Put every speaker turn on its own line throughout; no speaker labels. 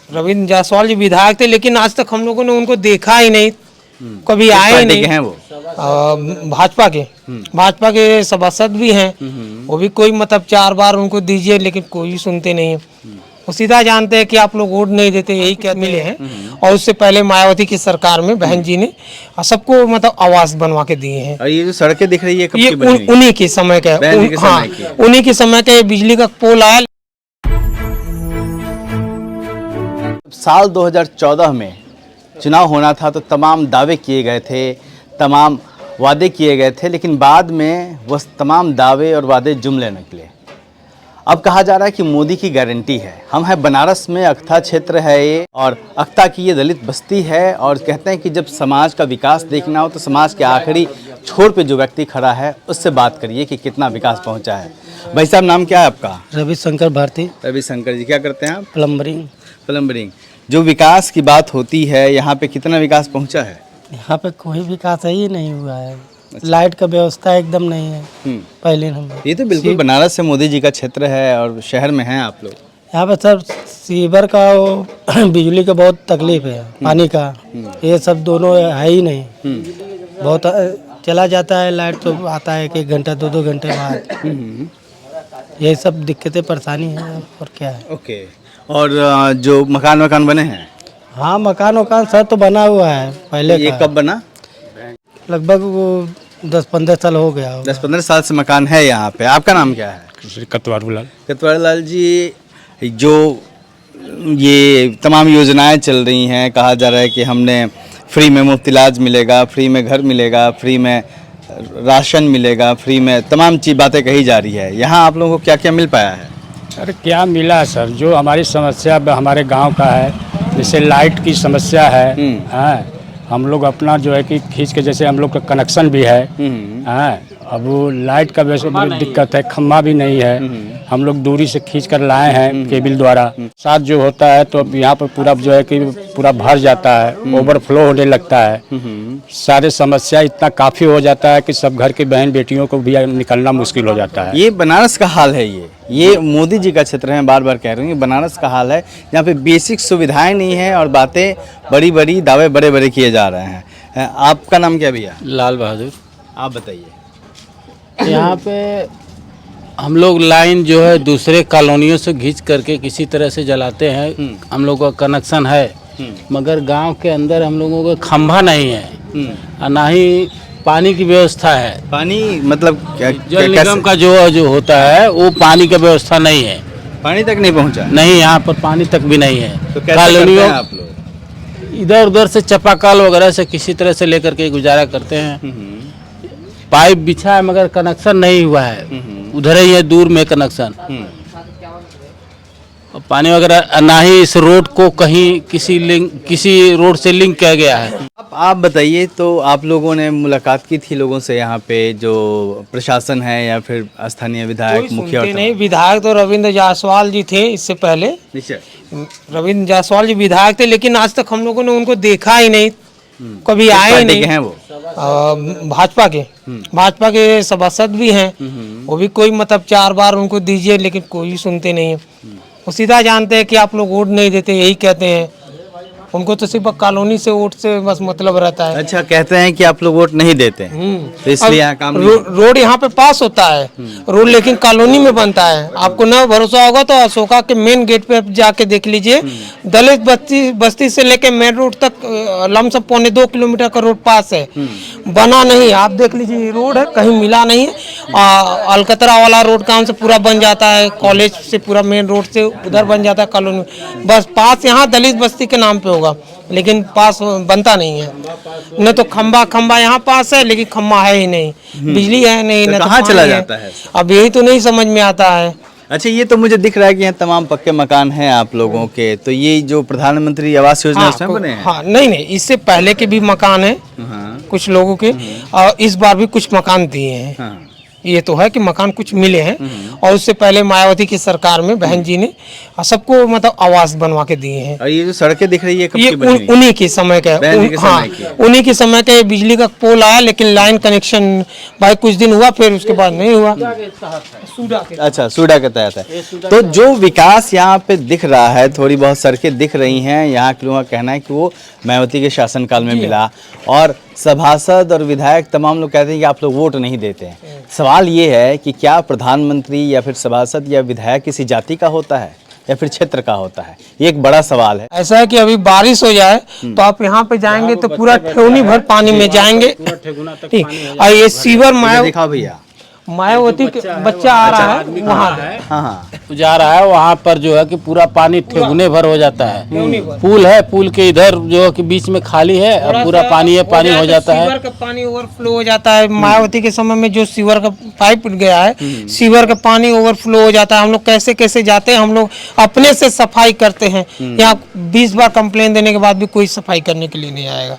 रविंद्र जायसवाल जी विधायक थे, लेकिन आज तक हम लोगों ने उनको देखा ही नहीं, कभी आए नहीं।
हैं वो?
भाजपा के सभासद भी हैं, वो भी कोई मतलब 4 बार उनको दीजिए, लेकिन कोई सुनते नहीं है। वो सीधा जानते हैं कि आप लोग वोट नहीं देते, यही क्या मिले हैं। और उससे पहले मायावती की सरकार में बहन जी ने सबको मतलब आवास बनवा के दिए हैं।
और ये जो सड़कें दिख रही है कब
ये
की बनी हुई?
उन्हीं के समय का
बहन जी के
हाँ,
समय की है।
उन्हीं के समय का ये बिजली का पोल आया।
साल 2014 में चुनाव होना था तो तमाम दावे किए गए थे, तमाम वादे किए गए थे, लेकिन बाद में वह तमाम दावे और वादे जुमले निकले। अब कहा जा रहा है कि मोदी की गारंटी है। हम हैं बनारस में, अख्ता क्षेत्र है ये, और अख्ता की ये दलित बस्ती है। और कहते हैं कि जब समाज का विकास देखना हो तो समाज के आखिरी छोर पे जो व्यक्ति खड़ा है उससे बात करिए कि कितना विकास पहुंचा है। भाई साहब, नाम क्या है आपका?
रविशंकर भारती,
रविशंकर जी, क्या करते हैं आप?
प्लम्बरिंग।
प्लम्बरिंग। जो विकास की बात होती है, यहाँ पे कितना विकास पहुंचा है?
यहाँ पे कोई विकास ही नहीं हुआ है। लाइट का व्यवस्था एकदम नहीं है। पहले नंबर
ये तो बिल्कुल बनारस से मोदी जी का क्षेत्र है और शहर में हैं आप लोग।
यहाँ पे सर सीवर का वो बिजली का बहुत तकलीफ है, पानी का ये सब दोनों है ही नहीं। बहुत चला जाता है लाइट, तो आता है 1 घंटा 2 घंटे बाद। यही सब दिक्कतें परेशानी है, और क्या है।
ओके। और जो मकान बने हैं?
हाँ, मकान सर तो बना हुआ है पहले
ये
का।
कब बना?
लगभग वो 10-15 साल हो गया होगा।
10-15 साल से मकान है यहाँ पे। आपका नाम क्या है? कतवारू लाल जी, जो ये तमाम योजनाएं चल रही हैं, कहा जा रहा है कि हमने फ्री में मुफ्त इलाज मिलेगा, फ्री में घर मिलेगा, फ्री में राशन मिलेगा, फ्री में तमाम चीज बातें कही जा रही है। यहाँ आप लोगों को क्या क्या मिल पाया है?
अरे क्या मिला सर, जो हमारी समस्या हमारे गांव का है, जैसे लाइट की समस्या है। हाँ, हम लोग अपना जो है कि खींच के, जैसे हम लोग का कनेक्शन भी है। हाँ, अब वो लाइट का वैसे बड़ी दिक्कत है, खम्भा भी नहीं है। हम लोग दूरी से खींच कर लाए हैं केबल द्वारा। साथ जो होता है तो अब यहाँ पर पूरा जो है कि पूरा भर जाता है, ओवरफ्लो होने लगता है। सारे समस्या इतना काफ़ी हो जाता है कि सब घर के बहन बेटियों को भी निकलना मुश्किल हो जाता है।
ये बनारस का हाल है। ये मोदी जी का क्षेत्र है, बार बार कह रही हूँ, ये बनारस का हाल है, जहाँ पे बेसिक सुविधाएं नहीं है और बातें बड़ी बड़ी, दावे बड़े बड़े किए जा रहे हैं। आपका नाम क्या भैया?
लाल बहादुर।
आप बताइए।
यहाँ पे हम लोग लाइन जो है दूसरे कॉलोनियों से घींच करके किसी तरह से जलाते हैं। हम लोग का कनेक्शन है, मगर गांव के अंदर हम लोगों का खंभा नहीं है और ना ही पानी की व्यवस्था है।
पानी मतलब
जल निगम का जो होता है वो पानी का व्यवस्था नहीं है।
पानी तक नहीं पहुंचा?
नहीं, यहाँ पर पानी तक भी नहीं है।
तो कैसे करते हैं आप लोग?
इधर उधर से चापाकल वगैरह से किसी तरह से लेकर के गुजारा करते हैं। पाइप बिछा है मगर कनेक्शन नहीं हुआ है, उधर ही है दूर में कनेक्शन। और पानी वगैरह ना ही इस रोड को कहीं किसी रोड से लिंक किया गया है।
आप बताइए, तो आप लोगों ने मुलाकात की थी लोगों से, यहाँ पे जो प्रशासन है या फिर स्थानीय विधायक, मुखिया?
नहीं, विधायक तो रविंद्र जायसवाल जी थे इससे पहले। रविंद्र जायसवाल जी विधायक थे, लेकिन आज तक हम लोगों ने उनको देखा ही नहीं, कभी आए नहीं।
हैं वो?
भाजपा के सभासद भी हैं, वो भी कोई मतलब 4 बार उनको दीजिए, लेकिन कोई सुनते नहीं है। वो सीधा जानते हैं कि आप लोग वोट नहीं देते, यही कहते हैं। उनको तो सिर्फ कॉलोनी से वोट से बस मतलब रहता है।
अच्छा, कहते हैं कि आप लोग वोट नहीं देते हैं, तो इसलिए यहाँ काम
रोड यहाँ पे पास होता है रोड, लेकिन कॉलोनी में बनता है। आपको न भरोसा होगा तो अशोका के मेन गेट पे जाके देख लीजिए। दलित बस्ती से लेके मेन रोड तक लमसम 1.25 किलोमीटर का रोड पास है, बना नहीं। आप देख लीजिए, रोड है, कहीं मिला नहीं। अलकतरा वाला रोड काम से पूरा बन जाता है, कॉलेज से पूरा मेन रोड से उधर बन जाता है कॉलोनी, बस पास यहाँ दलित बस्ती के नाम पे होगा, लेकिन पास बनता नहीं है। न तो खंबा यहाँ पास है, लेकिन खंबा है ही नहीं, बिजली है नहीं, न
कहाँ चला जाता है?
अब यही तो नहीं समझ में आता है।
अच्छा, ये तो मुझे दिख रहा है कि यहाँ तमाम पक्के मकान हैं आप लोगों के, तो ये जो प्रधानमंत्री आवास योजना उसमें बने हैं?
हाँ, नहीं, इससे पहले के भी मकान है कुछ लोगों के, और इस बार भी कुछ मकान दिए हैं। ये तो है कि मकान कुछ मिले हैं, और उससे पहले मायावती की सरकार में बहन जी ने सबको मतलब आवास बनवा के दिए हैं।
और ये जो सड़कें दिख रही है कब
ये
की बनी हुई?
उन्हीं के समय का
बहन जी के
हाँ,
समय की है।
उन्हीं के समय का। बिजली का पोल आया लेकिन लाइन कनेक्शन भाई कुछ दिन हुआ, फिर उसके बाद नहीं हुआ।
अच्छा, सूडा के तहत है। तो जो विकास यहाँ पे दिख रहा है, थोड़ी बहुत सड़कें दिख रही हैं, यहाँ के लोगों का कहना है कि वो मायावती के शासनकाल में मिला, और सभासद और विधायक तमाम लोग कहते हैं कि आप लोग वोट नहीं देते हैं। सवाल ये है कि क्या प्रधानमंत्री या फिर सभासद या विधायक किसी जाति का होता है या फिर क्षेत्र का होता है? ये एक बड़ा सवाल है।
ऐसा है कि अभी बारिश हो जाए तो आप यहाँ पे जाएंगे तो पूरा ठेवनी भर पानी में जाएंगे। और ये सीवर
दिखाओ भैया।
मायावती के बच्चा आ रहा है वहाँ।
हाँ हाँ,
जा रहा है वहाँ पर जो है कि पूरा पानी ठेगुने भर हो जाता है। पुल है, पुल के इधर जो है कि बीच में खाली है और पूरा पानी है, पानी हो जाता है।
सीवर का पानी ओवरफ्लो हो जाता है। मायावती के समय में जो सीवर का पाइप गया है, सीवर का पानी ओवरफ्लो हो जाता है। हम लोग कैसे कैसे जाते हैं, हम लोग अपने से सफाई करते हैं। यहाँ 20 बार कंप्लेन देने के बाद भी कोई सफाई करने के लिए नहीं आएगा।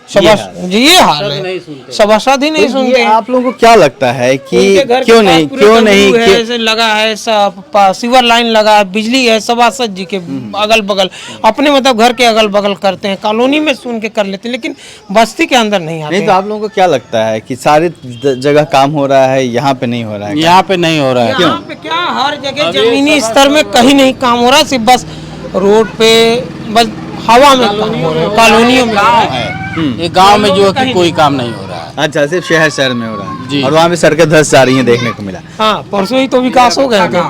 ये हाल है, सभासद ही नहीं सुनते।
आप लोगों को क्या लगता है कि क्यों नहीं
ऐसे लगा है, सीवर लाइन लगा है, बिजली है, सभासद जी के अगल बगल अपने मतलब घर के अगल बगल करते हैं, कॉलोनी में सुन के कर लेते हैं, लेकिन बस्ती के अंदर नहीं आते।
नहीं तो आप लोगों को क्या लगता है कि सारी जगह काम हो रहा है, यहाँ पे नहीं हो रहा है?
यहाँ पे नहीं हो रहा है।
यहाँ पे क्या, हर जगह जमीनी स्तर में कहीं नहीं काम हो रहा, सिर्फ बस रोड पे बस हवा में काम हो रहा है, कॉलोनियों में।
ये गांव में जो है कि कोई काम नहीं हो रहा है।
अच्छा, सिर्फ शहर में हो रहा है
जी।
और वहाँ पे सड़कें धंस जा रही हैं, देखने को मिला।
हाँ, परसों ही तो विकास हो गया था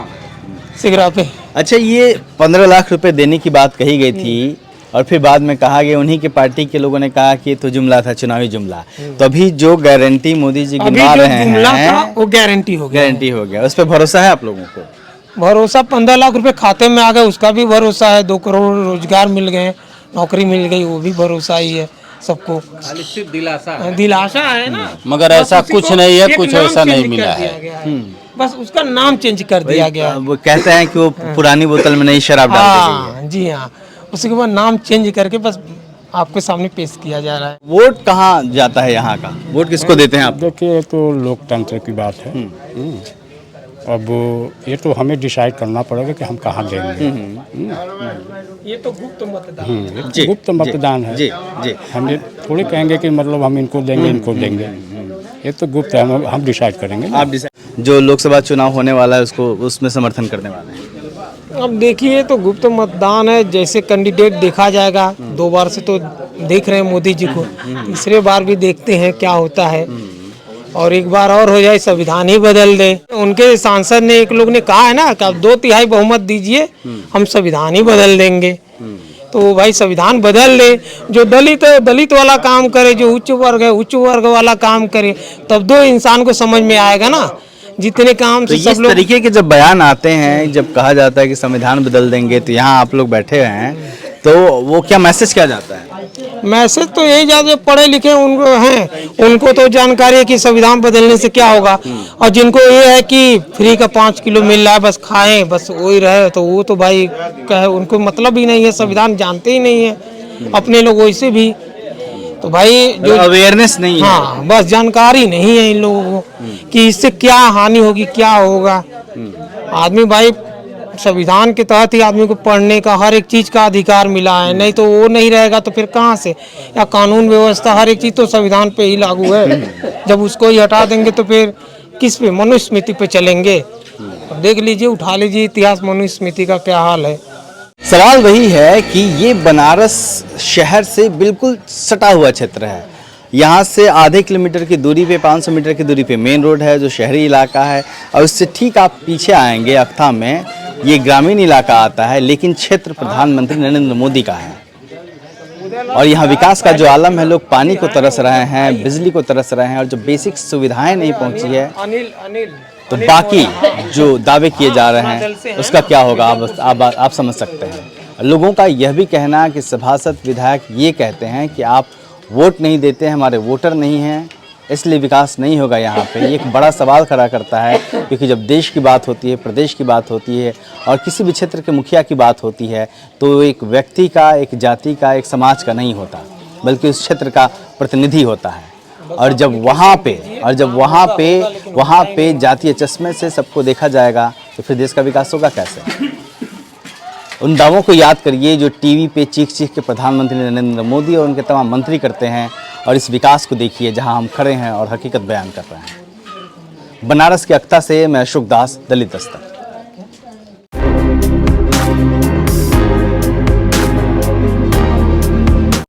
सिगरा पे।
अच्छा, ये 15 लाख रुपए देने की बात कही गई थी और फिर बाद में कहा गया, उन्हीं के पार्टी के लोगों ने कहा कि ये तो जुमला था, चुनावी जुमला। तो अभी जो गारंटी मोदी जी गिनवा रहे हैं
वो गारंटी हो गया।
गारंटी हो गया, उस पर भरोसा है आप लोगों को?
भरोसा 15 लाख रुपए खाते में आ गए, उसका भी भरोसा है। 2 करोड़ रोजगार मिल गए, नौकरी मिल गई, वो भी भरोसा ही है सबको। दिलासा है ना,
मगर ऐसा कुछ नहीं है, कुछ ऐसा नहीं मिला है।
बस उसका नाम चेंज कर दिया गया है।
वो कहते हैं कि वो पुरानी बोतल में नई शराब डाल दी गई है।
हाँ जी हाँ, उसके बाद नाम चेंज करके बस आपके सामने पेश किया जा रहा है।
वोट कहाँ जाता है यहाँ का? वोट किसको देते हैं आप?
देखिए, तो लोकतंत्र की बात है। अब ये तो हमें डिसाइड करना पड़ेगा कि हम कहाँ देंगे।
ये तो गुप्त मतदान,
जी,
गुप्त मतदान है।
जी जी।
हम ये थोड़ी कहेंगे कि मतलब हम इनको देंगे, इनको देंगे। ये तो गुप्त है, हम डिसाइड करेंगे।
आप डिसाइड, जो लोकसभा चुनाव होने वाला है उसको उसमें समर्थन करने वाले हैं?
अब देखिए, तो गुप्त मतदान है, जैसे कैंडिडेट देखा जाएगा। 2 बार से तो देख रहे हैं मोदी जी को, तीसरे बार भी देखते हैं क्या होता है। और एक बार और हो जाए, संविधान ही बदल दे। उनके सांसद ने, एक लोग ने कहा है ना कि आप 2/3 बहुमत दीजिए, हम संविधान ही बदल देंगे। तो भाई संविधान बदल ले, जो दलित है दलित वाला काम करे, जो उच्च वर्ग है उच्च वर्ग वाला काम करे, तब 2 इंसान को समझ में आएगा ना। जितने काम
तो
से
इस
सब लोग,
तरीके के जब बयान आते हैं, जब कहा जाता है कि संविधान बदल देंगे, तो यहाँ आप लोग बैठे हैं, तो वो क्या मैसेज क्या जाता है?
मैसेज तो यही जाते, पढ़े लिखे उनको हैं, उनको तो जानकारी है कि संविधान बदलने से क्या होगा। और जिनको ये है कि फ्री का 5 किलो मिल रहा है, बस खाएं, बस वही रहे, तो वो तो भाई कहे उनको मतलब ही नहीं है, संविधान जानते ही नहीं है अपने लोग वैसे भी। तो भाई जो
अवेयरनेस नहीं है।
हाँ, बस जानकारी नहीं है इन लोगों को कि इससे क्या हानि होगी, क्या होगा। आदमी भाई, संविधान के तहत ही आदमी को पढ़ने का, हर एक चीज का अधिकार मिला है। नहीं तो वो नहीं रहेगा तो फिर कहाँ से, या कानून व्यवस्था हर एक चीज तो संविधान पे ही लागू है। जब उसको ही हटा देंगे तो फिर किस पे, मनुस्मृति पे चलेंगे। अब देख लीजिए, उठा लीजिए इतिहास, मनुस्मृति का क्या हाल है।
सवाल वही है कि ये बनारस शहर से बिल्कुल सटा हुआ क्षेत्र है। यहाँ से आधे किलोमीटर की दूरी पे, 500 मीटर की दूरी पे मेन रोड है जो शहरी इलाका है, और उससे ठीक आप पीछे आएंगे अख्ता में, ये ग्रामीण इलाका आता है, लेकिन क्षेत्र प्रधानमंत्री नरेंद्र मोदी का है। और यहाँ विकास का जो आलम है, लोग पानी को तरस रहे हैं, बिजली को तरस रहे हैं, और जो बेसिक सुविधाएं नहीं पहुँची है, तो बाकी जो दावे किए जा रहे हैं उसका क्या होगा, आप समझ सकते हैं। लोगों का यह भी कहना कि सभासद विधायक ये कहते हैं कि आप वोट नहीं देते हैं, हमारे वोटर नहीं हैं, इसलिए विकास नहीं होगा यहाँ पे। ये एक बड़ा सवाल खड़ा करता है, क्योंकि जब देश की बात होती है, प्रदेश की बात होती है, और किसी भी क्षेत्र के मुखिया की बात होती है, तो एक व्यक्ति का, एक जाति का, एक समाज का नहीं होता, बल्कि उस क्षेत्र का प्रतिनिधि होता है। और जब वहाँ पे जातीय चश्मे से सबको देखा जाएगा तो फिर देश का विकास होगा कैसे? उन दावों को याद करिए जो टीवी पे चीख चीख के प्रधानमंत्री नरेंद्र मोदी और उनके तमाम मंत्री करते हैं, और इस विकास को देखिए जहां हम खड़े हैं और हकीकत बयान कर रहे हैं। बनारस के अक्ता से मैं अशोक दास, दलित दस्तक।